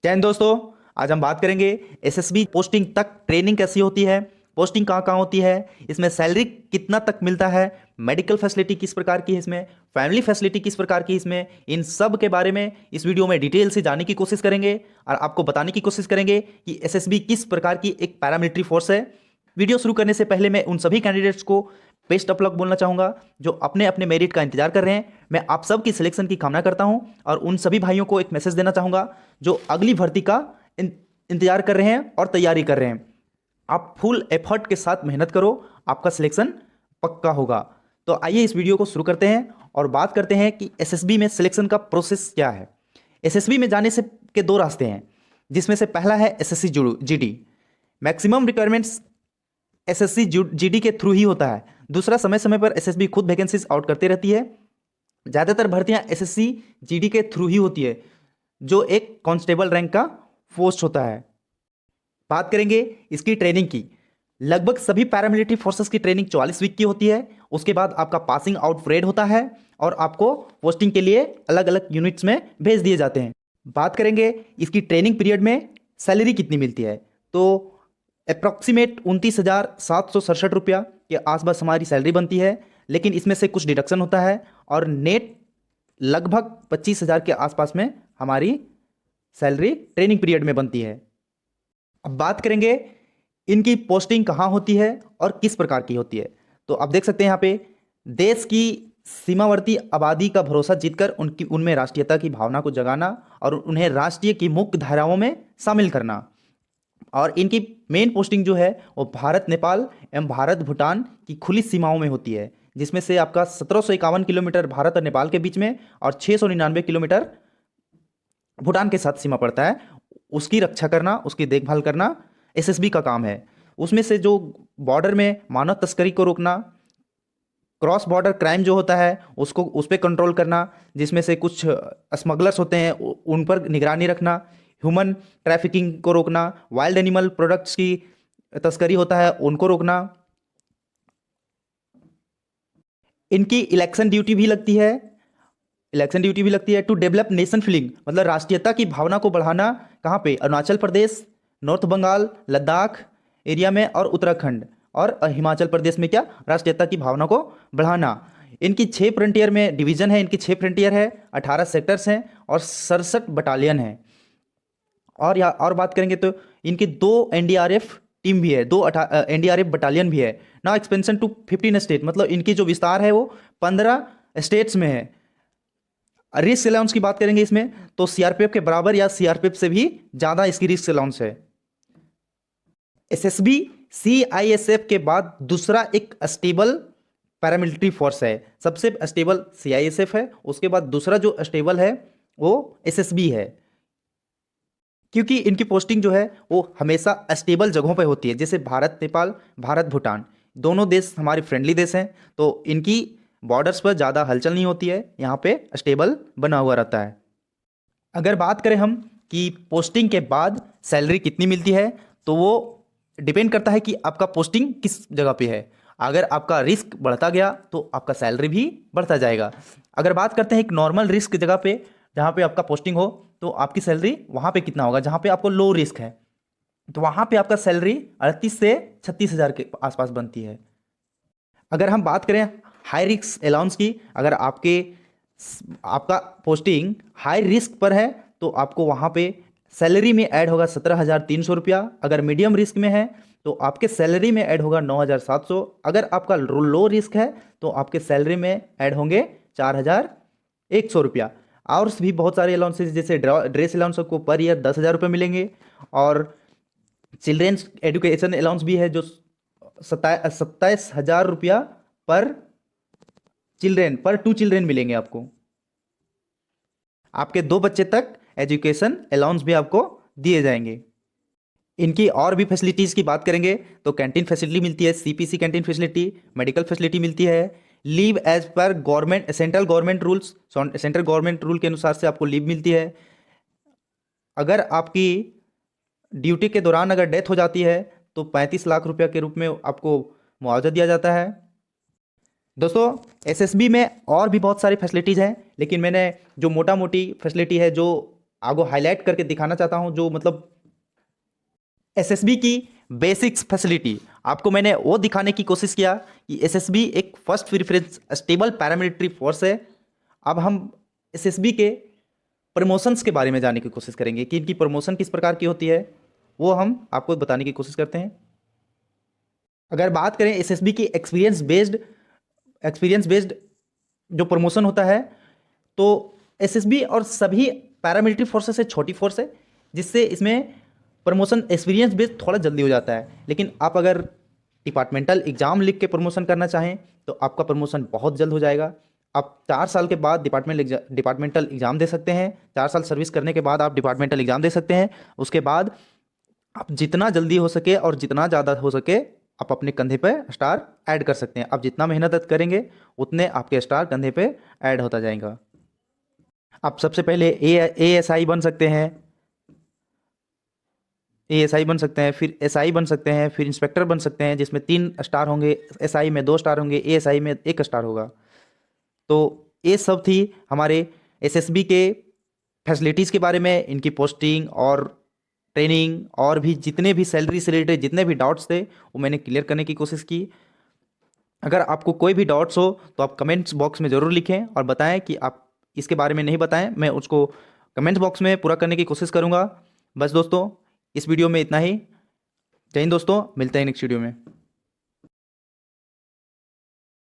जय हिंद दोस्तों। आज हम बात करेंगे एसएसबी पोस्टिंग तक ट्रेनिंग कैसी होती है, पोस्टिंग कहाँ कहाँ होती है, इसमें सैलरी कितना तक मिलता है, मेडिकल फैसिलिटी किस प्रकार की है इसमें, फैमिली फैसिलिटी किस प्रकार की है इसमें, इन सब के बारे में इस वीडियो में डिटेल से जानने की कोशिश करेंगे और आपको बताने की कोशिश करेंगे कि एसएसबी किस प्रकार की एक पैरामिलिट्री फोर्स है। वीडियो शुरू करने से पहले मैं उन सभी कैंडिडेट्स को बेस्ट ऑफ लक बोलना चाहूंगा जो अपने अपने मेरिट का इंतजार कर रहे हैं। मैं आप सब की सिलेक्शन की कामना करता हूं और उन सभी भाइयों को एक मैसेज देना चाहूंगा जो अगली भर्ती का इंतजार कर रहे हैं और तैयारी कर रहे हैं। आप फुल एफर्ट के साथ मेहनत करो, आपका सिलेक्शन पक्का होगा। तो आइए इस वीडियो को शुरू करते हैं और बात करते हैं कि एसएसबी में सिलेक्शन का प्रोसेस क्या है। एसएसबी में जाने से के दो रास्ते हैं, जिसमें से पहला है SSC GD. Maximum requirements SSC GD के थ्रू ही होता है। दूसरा, समय समय पर एसएसबी खुद वैकेंसीज आउट करते रहती है। ज़्यादातर भर्तियां एसएससी जीडी के थ्रू ही होती है, जो एक कांस्टेबल रैंक का पोस्ट होता है। बात करेंगे इसकी ट्रेनिंग की। लगभग सभी पैरामिलिट्री फोर्सेस की ट्रेनिंग 44 वीक की होती है। उसके बाद आपका पासिंग आउट परेड होता है और आपको पोस्टिंग के लिए अलग अलग यूनिट्स में भेज दिए जाते हैं। बात करेंगे इसकी ट्रेनिंग पीरियड में सैलरी कितनी मिलती है, तो अप्रॉक्सीमेट 29,767 रुपया के आसपास हमारी सैलरी बनती है, लेकिन इसमें से कुछ डिडक्शन होता है और नेट लगभग 25,000 के आसपास में हमारी सैलरी ट्रेनिंग पीरियड में बनती है। अब बात करेंगे इनकी पोस्टिंग कहाँ होती है और किस प्रकार की होती है। तो आप देख सकते हैं यहाँ पे देश की सीमावर्ती आबादी का भरोसा जीतकर उनमें राष्ट्रीयता की भावना को जगाना और उन्हें राष्ट्रीय की मुख्य धाराओं में शामिल करना। और इनकी मेन पोस्टिंग जो है वो भारत नेपाल एवं भारत भूटान की खुली सीमाओं में होती है, जिसमें से आपका 1751 किलोमीटर भारत और नेपाल के बीच में और 699 किलोमीटर भूटान के साथ सीमा पड़ता है। उसकी रक्षा करना, उसकी देखभाल करना एसएसबी का काम है। उसमें से जो बॉर्डर में मानव तस्करी को रोकना, क्रॉस बॉर्डर क्राइम जो होता है उसको उस पर कंट्रोल करना, जिसमें से कुछ स्मगलर्स होते हैं उन पर निगरानी रखना, ह्यूमन ट्रैफिकिंग को रोकना, वाइल्ड एनिमल प्रोडक्ट्स की तस्करी होता है उनको रोकना। इनकी इलेक्शन ड्यूटी भी लगती है। टू डेवलप नेशन फीलिंग, मतलब राष्ट्रीयता की भावना को बढ़ाना। कहाँ पे? अरुणाचल प्रदेश, नॉर्थ बंगाल, लद्दाख एरिया में और उत्तराखंड और हिमाचल प्रदेश में क्या राष्ट्रीयता की भावना को बढ़ाना। इनकी 6 फ्रंटियर में डिवीजन है, इनकी 6 फ्रंटियर है, 18 सेक्टर्स हैं और 67 बटालियन है। और बात करेंगे तो इनकी 2 एनडीआरएफ टीम भी है, 2 एनडीआरएफ बटालियन भी है। नाउ एक्सपेंशन टू 15 स्टेट, मतलब इनकी जो विस्तार है वो 15 स्टेट्स में है। रिस्क अलाउंस की बात करेंगे इसमें तो सीआरपीएफ के बराबर या सीआरपीएफ से भी ज़्यादा इसकी रिस्क अलाउंस है। एसएसबी सीआईएसएफ के बाद दूसरा एक स्टेबल पैरामिलिट्री फोर्स है। सबसे स्टेबल सीआईएसएफ है, उसके बाद दूसरा जो स्टेबल है वो एसएसबी है, क्योंकि इनकी पोस्टिंग जो है वो हमेशा स्टेबल जगहों पर होती है। जैसे भारत नेपाल, भारत भूटान दोनों देश हमारे फ्रेंडली देश हैं, तो इनकी बॉर्डर्स पर ज़्यादा हलचल नहीं होती है, यहाँ पे स्टेबल बना हुआ रहता है। अगर बात करें हम कि पोस्टिंग के बाद सैलरी कितनी मिलती है, तो वो डिपेंड करता है कि आपका पोस्टिंग किस जगह पे है। अगर आपका रिस्क बढ़ता गया तो आपका सैलरी भी बढ़ता जाएगा। अगर बात करते हैं एक नॉर्मल रिस्क जगह पे जहाँ पे आपका पोस्टिंग हो, तो आपकी सैलरी वहाँ पे कितना होगा? जहाँ पे आपको लो रिस्क है तो वहाँ पे आपका सैलरी 38 से 36,000 के आसपास बनती है। अगर हम बात करें हाई रिस्क अलाउंस की, अगर आपका पोस्टिंग हाई रिस्क पर है तो आपको वहाँ पे सैलरी में ऐड होगा 17,300 रुपया। अगर मीडियम रिस्क में है तो आपके सैलरी में ऐड होगा 9,700। अगर आपका लो रिस्क है तो आपके सैलरी में ऐड होंगे 4,100 रुपया। और भी बहुत सारे अलाउंसेज जैसे ड्रेस अलाउंस को पर ईयर 10,000 रुपये मिलेंगे, और चिल्ड्रेंस एजुकेशन अलाउंस भी है जो 27,000 रुपया पर टू चिल्ड्रेन मिलेंगे आपको। आपके 2 बच्चे तक एजुकेशन अलाउंस भी आपको दिए जाएंगे। इनकी और भी फैसिलिटीज़ की बात करेंगे तो कैंटीन फैसिलिटी मिलती है, CPC canteen facility, medical facility मिलती है, leave as per government central government rule के अनुसार से आपको लीव मिलती है। अगर आपकी ड्यूटी के दौरान अगर डेथ हो जाती है तो 35 लाख रुपया के रूप में आपको मुआवजा दिया जाता है। दोस्तों, एसएसबी में और भी बहुत सारी फैसिलिटीज़ हैं, लेकिन मैंने जो मोटा मोटी फैसिलिटी है जो आपको हाईलाइट करके दिखाना चाहता हूं, जो मतलब एसएसबी की बेसिक्स फैसिलिटी आपको मैंने वो दिखाने की कोशिश किया कि एसएसबी एक first preference stable paramilitary force है। अब हम एसएसबी के प्रमोशंस के बारे में जानने की कोशिश करेंगे कि इनकी प्रमोशन किस प्रकार की होती है, वो हम आपको बताने की कोशिश करते हैं। अगर बात करें एसएसबी की एक्सपीरियंस बेस्ड जो प्रमोशन होता है, तो एसएसबी और सभी पैरामिलिट्री फोर्सेस से छोटी फोर्स है, जिससे इसमें प्रमोशन एक्सपीरियंस बेस्ड थोड़ा जल्दी हो जाता है। लेकिन आप अगर डिपार्टमेंटल एग्जाम लिख के प्रमोशन करना चाहें तो आपका प्रमोशन बहुत जल्द हो जाएगा। आप 4 साल के बाद डिपार्टमेंटल एग्जाम दे सकते हैं। 4 साल सर्विस करने के बाद आप डिपार्टमेंटल एग्जाम दे सकते हैं। उसके बाद आप जितना जल्दी हो सके और जितना ज़्यादा हो सके आप अपने कंधे पे स्टार ऐड कर सकते हैं। आप जितना मेहनत करेंगे उतने आपके स्टार कंधे पे ऐड होता जाएगा। आप सबसे पहले एएसआई बन सकते हैं, एएसआई बन सकते हैं, फिर एसआई बन सकते हैं, फिर इंस्पेक्टर बन सकते हैं, जिसमें 3 स्टार होंगे, एसआई में 2 स्टार होंगे, एएसआई में 1 स्टार होगा। तो ये सब थी हमारे एसएसबी के फैसिलिटीज़ के बारे में, इनकी पोस्टिंग और ट्रेनिंग और भी जितने भी सैलरी से रिलेटेड जितने भी डाउट्स थे वो मैंने क्लियर करने की कोशिश की। अगर आपको कोई भी डाउट्स हो तो आप कमेंट्स बॉक्स में ज़रूर लिखें और बताएं कि आप इसके बारे में नहीं बताएं, मैं उसको कमेंट्स बॉक्स में पूरा करने की कोशिश करूँगा। बस दोस्तों, इस वीडियो में इतना ही। जय हिंद दोस्तों, मिलते हैं नेक्स्ट वीडियो में।